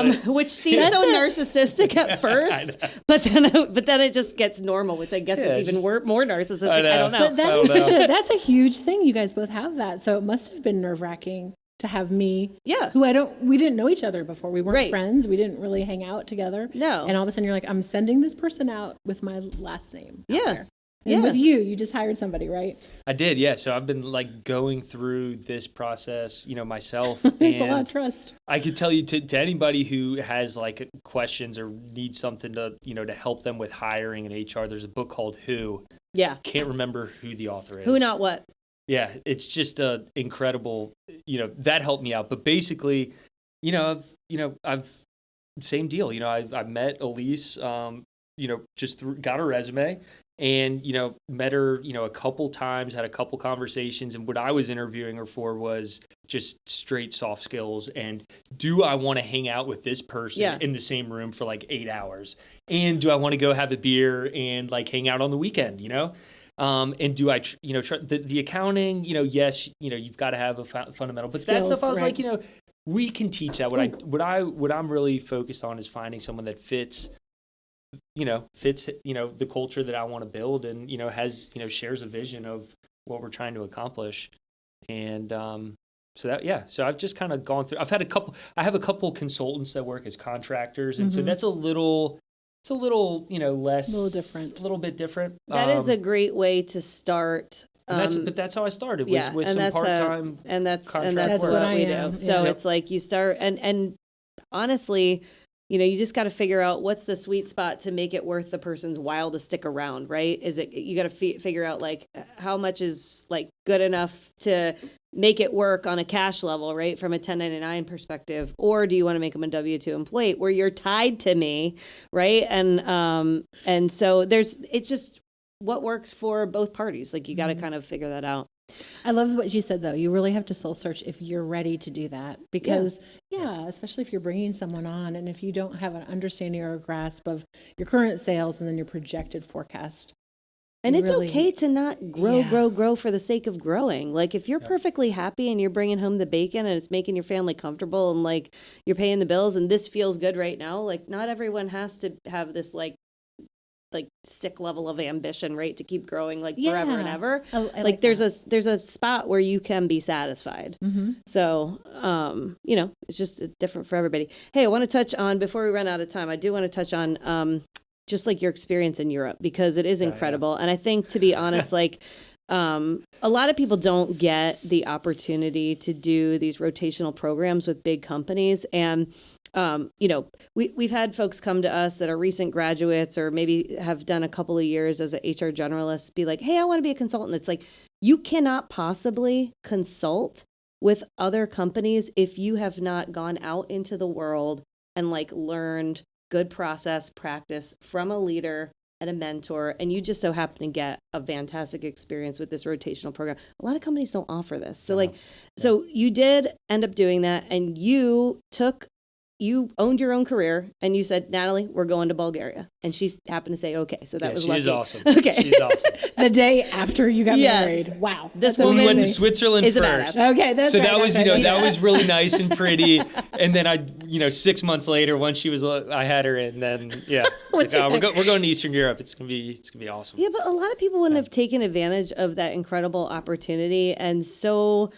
exactly. Which seems so narcissistic at first, but then it just gets normal, which I guess is even more narcissistic. I don't know. But that's a huge thing. You guys both have that. So it must have been nerve-wracking to have me, we didn't know each other before. We weren't friends. We didn't really hang out together. No. And all of a sudden you're like, I'm sending this person out with my last name. Yeah. And with you just hired somebody, right? I did, yeah. So I've been like going through this process, myself. It's a lot of trust. I could tell you to anybody who has like questions or needs something to, to help them with hiring and HR, there's a book called Who. Yeah. Can't remember who the author is. Who, not what. Yeah, it's just incredible. That helped me out. But basically, I've same deal. I've met Elise. Just got her resume and met her. A couple times, had a couple conversations, and what I was interviewing her for was just straight soft skills. And do I want to hang out with this person in the same room for like 8 hours? And do I want to go have a beer and like hang out on the weekend? And do I, the accounting, yes, you've got to have a fundamental, but skills, that stuff I was like, we can teach that. What I'm really focused on is finding someone that fits, the culture that I want to build and, has, shares a vision of what we're trying to accomplish. And, so I've just kind of gone through, I have a couple consultants that work as contractors. And so that's a little, less, a little bit different. That is a great way to start. But that's how I started with some part-time and that's contract what work. we do. So it's like you start and honestly, you just got to figure out what's the sweet spot to make it worth the person's while to stick around, right? Is it, you got to figure out like how much is like good enough to make it work on a cash level, right? From a 1099 perspective, or do you want to make them a W-2 employee where you're tied to me, right? And so it's just what works for both parties. Like you got to kind of figure that out. I love what you said, though. You really have to soul search if you're ready to do that because, especially if you're bringing someone on and if you don't have an understanding or a grasp of your current sales and then your projected forecast. And it's okay to not grow for the sake of growing. Like if you're perfectly happy and you're bringing home the bacon and it's making your family comfortable and like you're paying the bills and this feels good right now, like not everyone has to have this like sick level of ambition, right? To keep growing like forever and ever. I like there's a spot where you can be satisfied. Mm-hmm. So, it's just different for everybody. Hey, I want to touch on, before we run out of time, I do want to touch on, just like your experience in Europe, because it is incredible. And I think, to be honest, like, a lot of people don't get the opportunity to do these rotational programs with big companies. And, we've had folks come to us that are recent graduates or maybe have done a couple of years as an HR generalist be like, hey, I want to be a consultant. It's like, you cannot possibly consult with other companies if you have not gone out into the world and like learned good process practice from a leader and a mentor, and you just so happen to get a fantastic experience with this rotational program. A lot of companies don't offer this. So so you did end up doing that, and you took you owned your own career and you said, Natalie, we're going to Bulgaria. And she happened to say, okay. So that was lucky. She's awesome. Okay. She's awesome. The day after you got Yes. married. Wow. This That's woman We went to amazing. Switzerland is a first. badass. Okay, that's So right. that was, that's right. that was really nice and pretty. And then 6 months later, once I had her in, then it's like, we're going to Eastern Europe. It's gonna be awesome. Yeah, but a lot of people wouldn't have taken advantage of that incredible opportunity. And so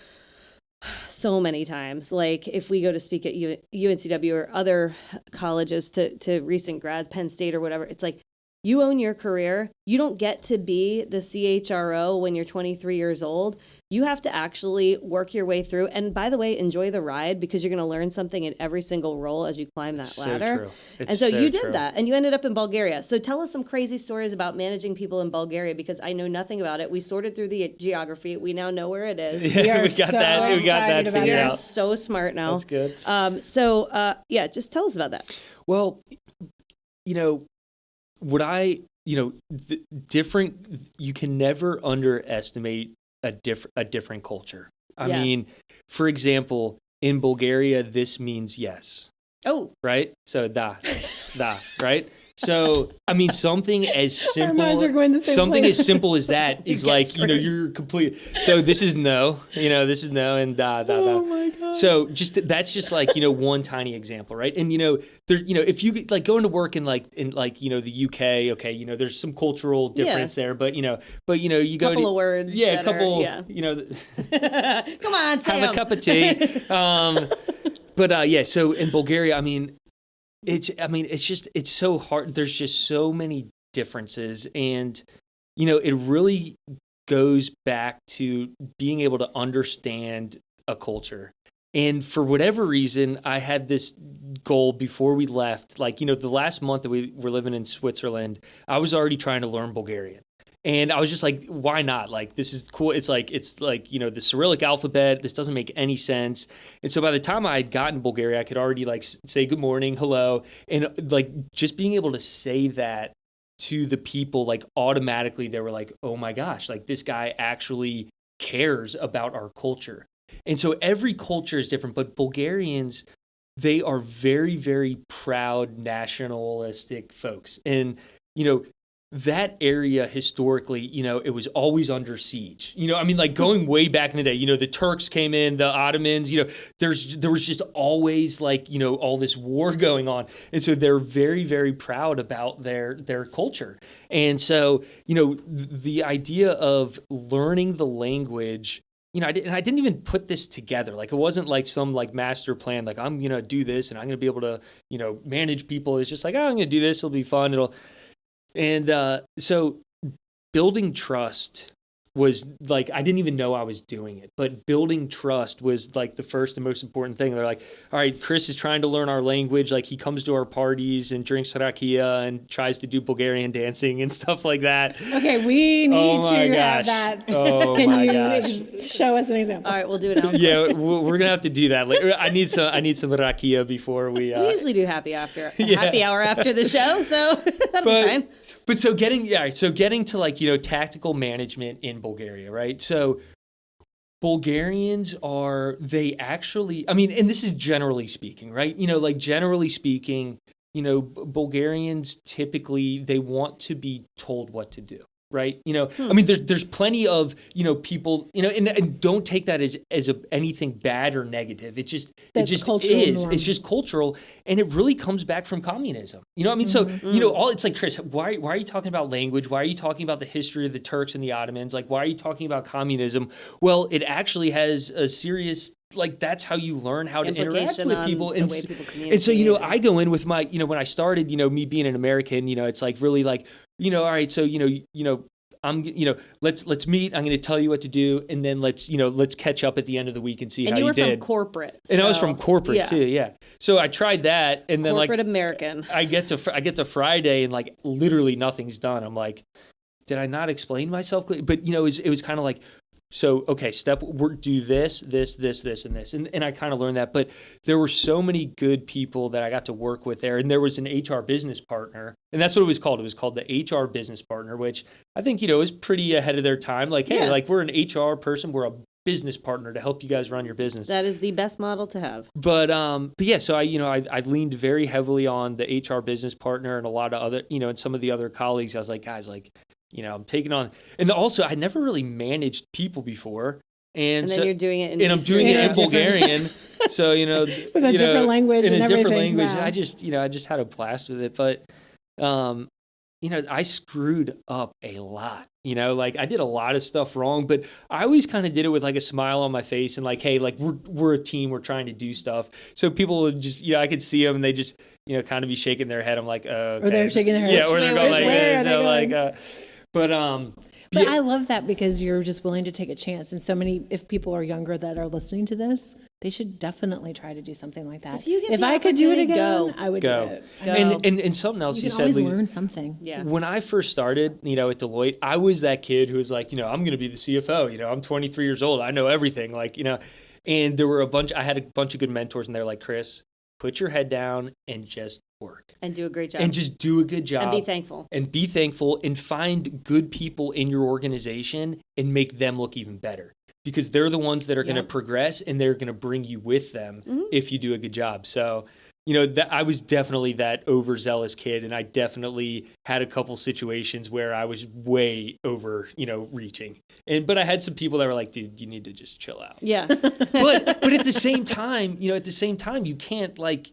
many times, like if we go to speak at UNCW or other colleges to recent grads, Penn State or whatever, it's like, you own your career. You don't get to be the CHRO when you're 23 years old. You have to actually work your way through. And by the way, enjoy the ride, because you're going to learn something in every single role as you climb that ladder. So true. And so you did true. that, and you ended up in Bulgaria. So tell us some crazy stories about managing people in Bulgaria, because I know nothing about it. We sorted through the geography. We now know where it is. Yeah, We we got so that. We got that excited about figured it. You're out. so smart now. That's good. Just tell us about that. Well, different. You can never underestimate a different culture. I Yeah. mean, for example, in Bulgaria, this means yes, Oh, right? So da, right? So I mean, something as simple, minds are going the same something place. as simple as that is get like screwed. you're complete. So this is no, this is no, and da. Oh my God. So that's just like one tiny example, right? And there if you like going to work in the UK, okay, there's some cultural difference there, but you go couple to of words. yeah, a that couple, are, Come on, say have a 'em. cup of tea. So in Bulgaria, I mean, it's so hard. There's just so many differences, and it really goes back to being able to understand a culture. And for whatever reason, I had this goal before we left. Like, the last month that we were living in Switzerland, I was already trying to learn Bulgarian. And I was just like, why not? Like, this is cool. It's like the Cyrillic alphabet. This doesn't make any sense. And so by the time I had gotten Bulgaria, I could already say good morning, hello. And just being able to say that to the people, automatically they were like, oh my gosh, this guy actually cares about our culture. And so every culture is different, but Bulgarians, they are very, very proud, nationalistic folks. And, that area historically, it was always under siege. Going way back in the day, the Turks came in, the Ottomans, there was just always all this war going on. And so they're very, very proud about their culture. And so, the idea of learning the language, I didn't even put this together. It wasn't some master plan. I'm going to do this and I'm going to be able to, manage people. It's just I'm going to do this. It'll be fun. So building trust was I didn't even know I was doing it, but building trust was the first and most important thing. They're like, all right, Chris is trying to learn our language. He comes to our parties and drinks rakia and tries to do Bulgarian dancing and stuff like that. Okay, we need to have that. Oh Can my you gosh. show us an example? All right, we'll do it now. Yeah, we're gonna have to do that later. I need some rakia before we. We usually do happy hour after the show, so that'll be fine. But so getting to tactical management in Bulgaria, right? So Bulgarians they actually, I mean, and this is generally speaking, right? Generally speaking, Bulgarians typically, they want to be told what to do. Right. I mean, there's plenty of, people, and don't take that as anything bad or negative. It just is. Norm. It's just cultural. And it really comes back from communism. I mean, so, it's like, Chris, why are you talking about language? Why are you talking about the history of the Turks and the Ottomans? Why are you talking about communism? Well, it actually has a serious, that's how you learn how to interact with people. And the way people communicate. And so, I go in with my, when I started, me being an American, it's really all right, so I'm let's meet. I'm going to tell you what to do, and then let's catch up at the end of the week and see how you did. And you were from corporate, and I was from corporate too, yeah. So I tried that, and then corporate American. I get to Friday, and literally nothing's done. I'm like, did I not explain myself clearly? But it was kind of like. So, okay, do this, and this. And I kind of learned that. But there were so many good people that I got to work with there. And there was an HR business partner. And that's what it was called. It was called the HR business partner, which I think, is pretty ahead of their time. Hey, we're an HR person. We're a business partner to help you guys run your business. That is the best model to have. But yeah, so I leaned very heavily on the HR business partner and a lot of other, and some of the other colleagues. I was like, guys, like, I'm taking on, and also I never really managed people before. And then so, you're doing it in and I'm doing it in different- Bulgarian. So, With a different language in and a different everything. language. Wow. I just had a blast with it. But, I screwed up a lot. Like I did a lot of stuff wrong, but I always kind of did it with like a smile on my face and like, hey, like we're a team, we're trying to do stuff. So people would just, I could see them and they just, kind of be shaking their head. I'm like, okay. Or they're shaking their head. Yeah, or they're going like this. So going? like, But yeah. I love that because you're just willing to take a chance. And so many, if people are younger that are listening to this, they should definitely try to do something like that. If you get the I could do it opportunity, again, go. I would Go. do it. Go. And something else You you can said, always Leath, learn something. Yeah. when I first started, at Deloitte, I was that kid who was like, I'm going to be the CFO. I'm 23 years old. I know everything. Like, and there were I had a bunch of good mentors and they're like, Chris, put your head down and just work. And do a great job. And just do a good job. And be thankful. And be thankful and find good people in your organization and make them look even better. Because they're the ones that are going to progress and they're going to bring you with them if you do a good job. So, I was definitely that overzealous kid, and I definitely had a couple situations where I was way over, reaching. But I had some people that were like, dude, you need to just chill out. Yeah. But at the same time, you can't like,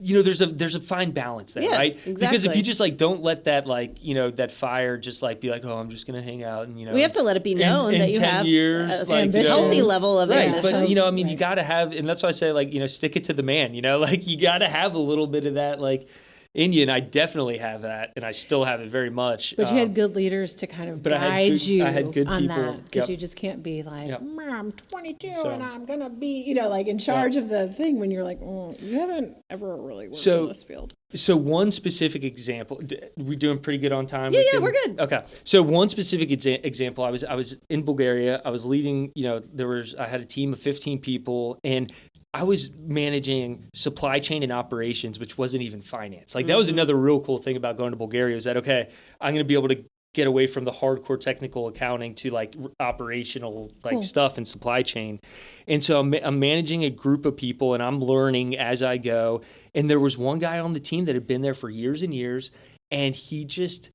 there's a fine balance there, Yeah, right? exactly. Because if you just like don't let that like, that fire just like be like, oh, I'm just gonna hang out and We have to let it be known in that you 10 have years, a like, healthy level of right. ambition. But Right. you gotta have, and that's why I say like, stick it to the man. Like you gotta have a little bit of that like in you, and I definitely have that, and I still have it very much. But you had good leaders to kind of but I had guide good- you I had good on people. that. Because Yep. you just can't be like, Yep. I'm 22 So- and I'm going to be, like in charge of the thing when you're like, you haven't ever really worked in this field. So one specific example, we doing pretty good on time? Yeah, we're good. Okay. So one specific example, I was in Bulgaria. I was leading, I had a team of 15 people, and I was managing supply chain and operations, which wasn't even finance. Like that was another real cool thing about going to Bulgaria is that, okay, I'm going to be able to get away from the hardcore technical accounting to like operational like stuff and supply chain. And so I'm managing a group of people and I'm learning as I go. And there was one guy on the team that had been there for years and years. And he just,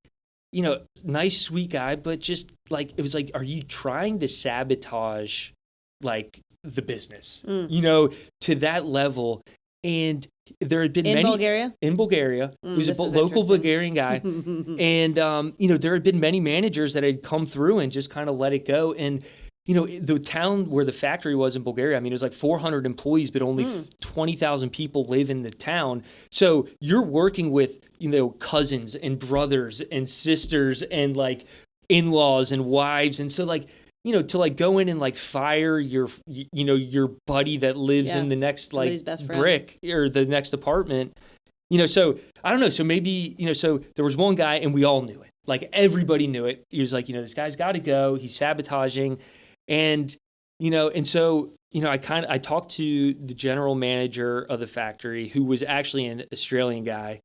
nice, sweet guy, but just like, it was like, are you trying to sabotage like the business, to that level? And there had been in many Bulgaria. in Bulgaria. He was this a is local interesting. Bulgarian guy. And, there had been many managers that had come through and just kind of let it go. And, the town where the factory was in Bulgaria, it was like 400 employees, but only 20,000 people live in the town. So you're working with, cousins and brothers and sisters and like in-laws and wives. And so like, to like go in and like fire your buddy that lives in the next like somebody's best friend. brick or the next apartment, so I don't know. So maybe, so there was one guy and we all knew it. Like everybody knew it. He was like, this guy's got to go. He's sabotaging. And, and so, I talked to the general manager of the factory who was actually an Australian guy.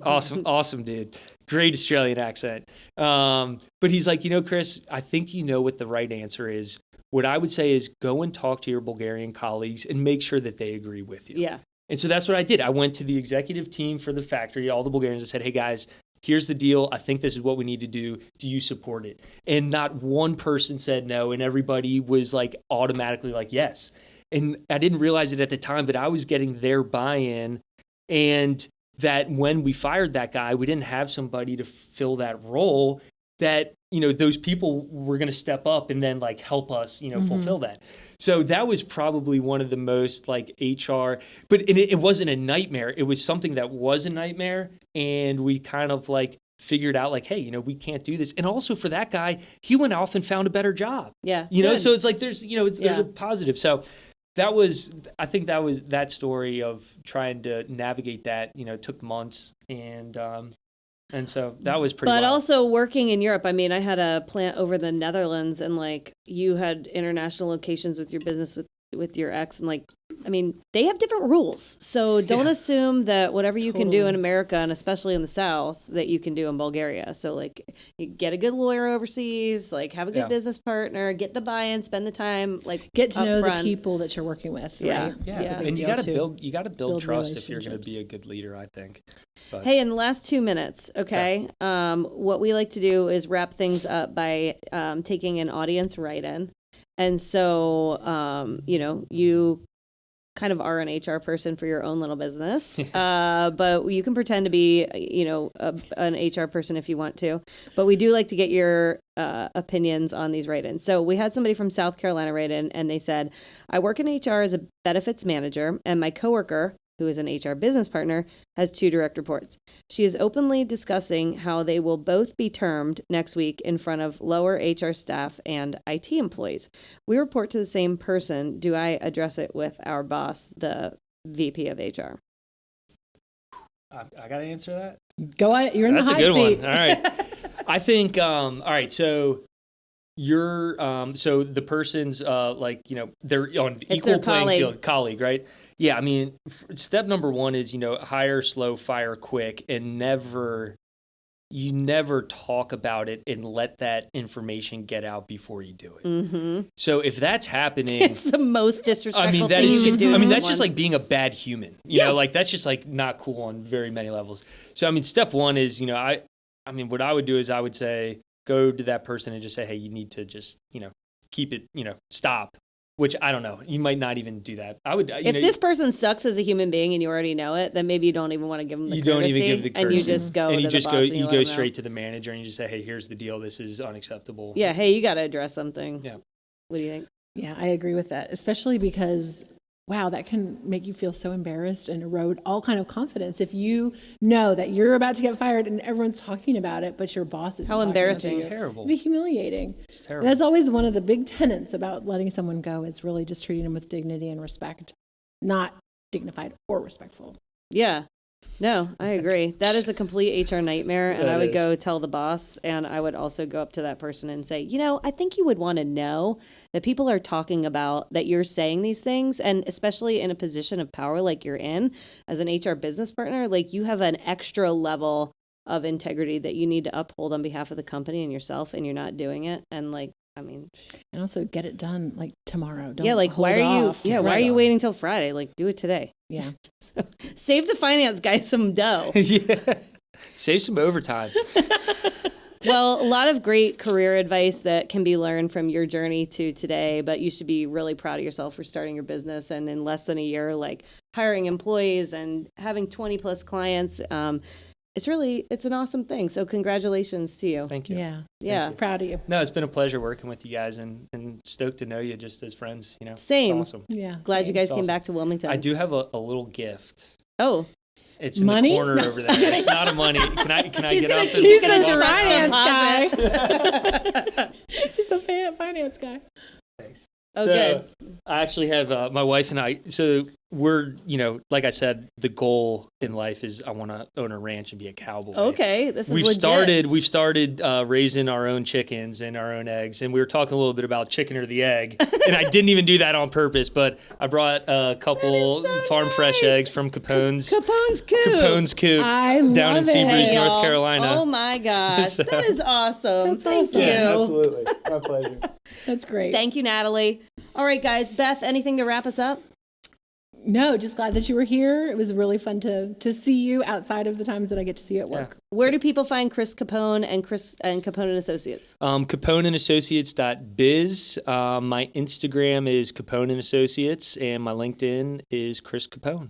Awesome dude. Great Australian accent. But he's like, Chris, I think you know what the right answer is. What I would say is go and talk to your Bulgarian colleagues and make sure that they agree with you. Yeah. And so that's what I did. I went to the executive team for the factory, all the Bulgarians, and said, hey guys, here's the deal. I think this is what we need to do. Do you support it? And not one person said no, and everybody was like automatically like, yes. And I didn't realize it at the time, but I was getting their buy-in, and that when we fired that guy, we didn't have somebody to fill that role, that, those people were going to step up and then like help us, fulfill that. So that was probably one of the most like HR, but it wasn't a nightmare. It was something that was a nightmare. And we kind of like figured out like, hey, we can't do this. And also for that guy, he went off and found a better job. Yeah. So it's like, there's a positive. So I think that was that story of trying to navigate that, took months. And so that was pretty But wild. also working in Europe, I had a plant over the Netherlands, and like you had international locations with your business with with your ex, and like, I mean, they have different rules. So don't assume that whatever you can do in America, and especially in the South, that you can do in Bulgaria. So like, you get a good lawyer overseas, like have a good business partner, get the buy-in, spend the time, like get to know upfront. the people that you're working with. Yeah. Right? Yeah, That's a big and you deal, got to too. build trust if you're going to relationships. be a good leader, I think. But, Hey, in the last 2 minutes, okay, what we like to do is wrap things up by taking an audience write-in. And so, you kind of are an HR person for your own little business, but you can pretend to be, an HR person if you want to. But we do like to get your opinions on these write-ins. So we had somebody from South Carolina write in, and they said, I work in HR as a benefits manager, and my coworker, who is an HR business partner, has 2 direct reports. She is openly discussing how they will both be termed next week in front of lower HR staff and IT employees. We report to the same person. Do I address it with our boss, the VP of HR? I got to answer that? Go ahead. You're in That's the hot a good seat. one. All right. I think, all right, so you're, so the person's they're on equal playing field, colleague, right? Yeah, I mean, step number 1 is, hire slow, fire quick, and you never talk about it and let that information get out before you do it. Mm-hmm. So if that's happening, it's the most disrespectful that thing is you just, can do. that's just like being a bad human. You know, like that's just like not cool on very many levels. So I mean, step 1 is, what I would do is I would say, go to that person and just say, hey, you need to just, keep it, stop. Which I don't know. You might not even do that. I would. If this person sucks as a human being and you already know it, then maybe you don't even want to give them the courtesy. You don't even give the courtesy. And you just go and you to just the go. boss and You let go them straight know. to the manager and you just say, hey, here's the deal. This is unacceptable. Yeah. Hey, you got to address something. Yeah. What do you think? Yeah, I agree with that, especially because, wow, that can make you feel so embarrassed and erode all kind of confidence if you know that you're about to get fired and everyone's talking about it, but your boss is How talking embarrassing. about It's you. terrible. It'd be humiliating. It's terrible. That's always one of the big tenets about letting someone go is really just treating them with dignity and respect, not dignified or respectful. Yeah. No, I agree. That is a complete HR nightmare. And I would go tell the boss, and I would also go up to that person and say, I think you would want to know that people are talking about that you're saying these things. And especially in a position of power like you're in as an HR business partner, like you have an extra level of integrity that you need to uphold on behalf of the company and yourself, and you're not doing it. And And also get it done like tomorrow. Don't why are you? off. Yeah, why are you waiting till Friday? Like, do it today. Yeah. So, save the finance guy some dough. Yeah. Save some overtime. Well, a lot of great career advice that can be learned from your journey to today, but you should be really proud of yourself for starting your business and in less than a year, like hiring employees and having 20 plus clients. It's an awesome thing. So congratulations to you. Thank you. Yeah. Yeah. Proud of you. No, it's been a pleasure working with you guys and stoked to know you just as friends. Same. It's awesome. Yeah. Glad you guys It's came awesome. back to Wilmington. I do have a little gift. Oh, It's in Money? the corner over there. It's not a money. Can I get up and He's gonna the direct finance deposit. guy. He's the finance guy. Thanks. okay. So I actually have my wife and I. So we're, like I said, the goal in life is I want to own a ranch and be a cowboy. Okay, this is We've legit. started raising our own chickens and our own eggs, and we were talking a little bit about chicken or the egg, and I didn't even do that on purpose, but I brought a couple so farm fresh nice. eggs from Capone's Capone's Coop. I down in love Seabreeze, it. North Y'all. Carolina. Oh my gosh, So- that is awesome. That's Thank awesome. you. Absolutely, my pleasure. That's great. Thank you, Natalie. All right, guys. Beth, anything to wrap us up? No, just glad that you were here. It was really fun to see you outside of the times that I get to see you at work. Where do people find Chris Capone and Capone and Associates? CaponeandAssociates.biz. My Instagram is Capone and Associates, and my LinkedIn is Chris Capone.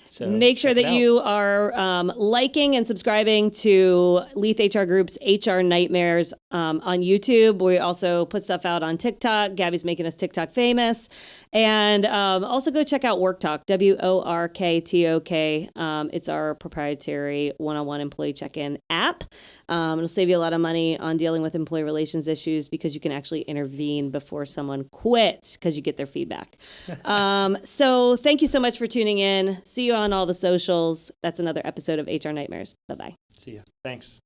So Make sure check it that out. you are liking and subscribing to Leath HR Group's HR Nightmares on YouTube. We also put stuff out on TikTok. Gabby's making us TikTok famous. And also go check out Work Talk, WORKTOK. It's our proprietary one-on-one employee check-in app. It'll save you a lot of money on dealing with employee relations issues because you can actually intervene before someone quits because you get their feedback. So thank you so much for tuning in. See you on all the socials. That's another episode of HR Nightmares. Bye-bye. See ya. Thanks.